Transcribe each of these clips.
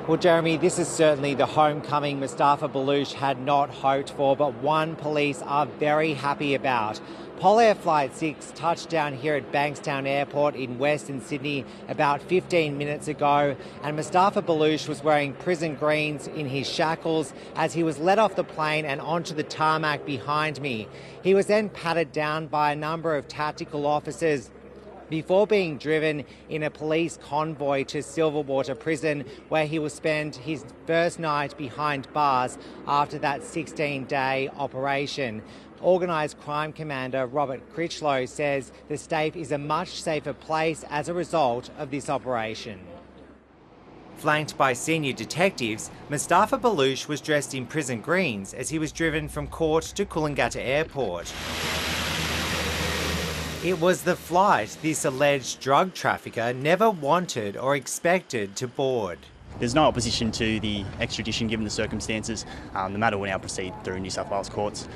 Well, Jeremy, this is certainly the homecoming Mostafa Baluch had not hoped for, but one police are very happy about. Polair Flight 6 touched down here at Bankstown Airport in Western Sydney about 15 minutes ago, and Mostafa Baluch was wearing prison greens in his shackles as he was let off the plane and onto the tarmac behind me. He was then patted down by a number of tactical officers before being driven in a police convoy to Silverwater Prison, where he will spend his first night behind bars after that 16-day operation. Organised crime commander Robert Critchlow says the state is a much safer place as a result of this operation. Flanked by senior detectives, Mostafa Baluch was dressed in prison greens as he was driven from court to Coolangatta Airport. It was the flight this alleged drug trafficker never wanted or expected to board. There's no opposition to the extradition given the circumstances. The matter will now proceed through New South Wales courts.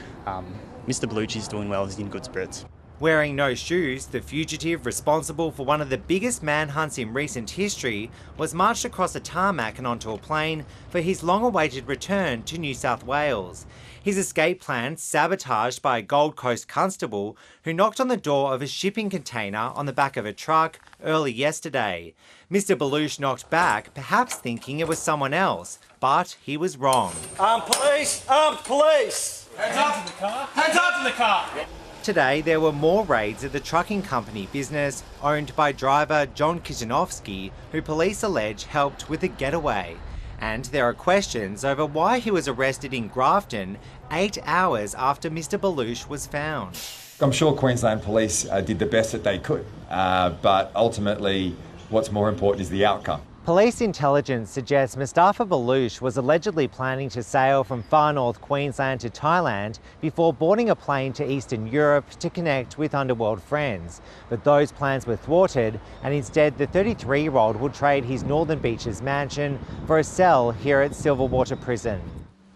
Mr Baluch is doing well, he's in good spirits. Wearing no shoes, the fugitive responsible for one of the biggest manhunts in recent history was marched across a tarmac and onto a plane for his long-awaited return to New South Wales. His escape plan sabotaged by a Gold Coast constable who knocked on the door of a shipping container on the back of a truck early yesterday. Mr Baluch knocked back, perhaps thinking it was someone else, but he was wrong. Armed police! Armed police! Hands up to the car! Hands up to the car! Today, there were more raids at the trucking company business owned by driver John Kitanovsky, who police allege helped with the getaway. And there are questions over why he was arrested in Grafton 8 hours after Mr Baluch was found. I'm sure Queensland Police did the best that they could, but ultimately what's more important is the outcome. Police intelligence suggests Mostafa Baluch was allegedly planning to sail from far north Queensland to Thailand before boarding a plane to Eastern Europe to connect with underworld friends. But those plans were thwarted, and instead the 33-year-old will trade his Northern Beaches mansion for a cell here at Silverwater Prison.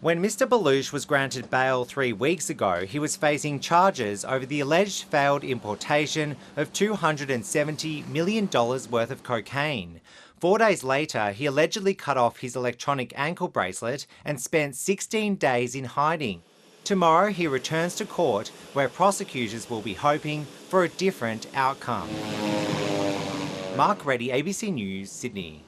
When Mr Baluch was granted bail 3 weeks ago, he was facing charges over the alleged failed importation of $270 million worth of cocaine. 4 days later, he allegedly cut off his electronic ankle bracelet and spent 16 days in hiding. Tomorrow, he returns to court, where prosecutors will be hoping for a different outcome. Mark Reddy, ABC News, Sydney.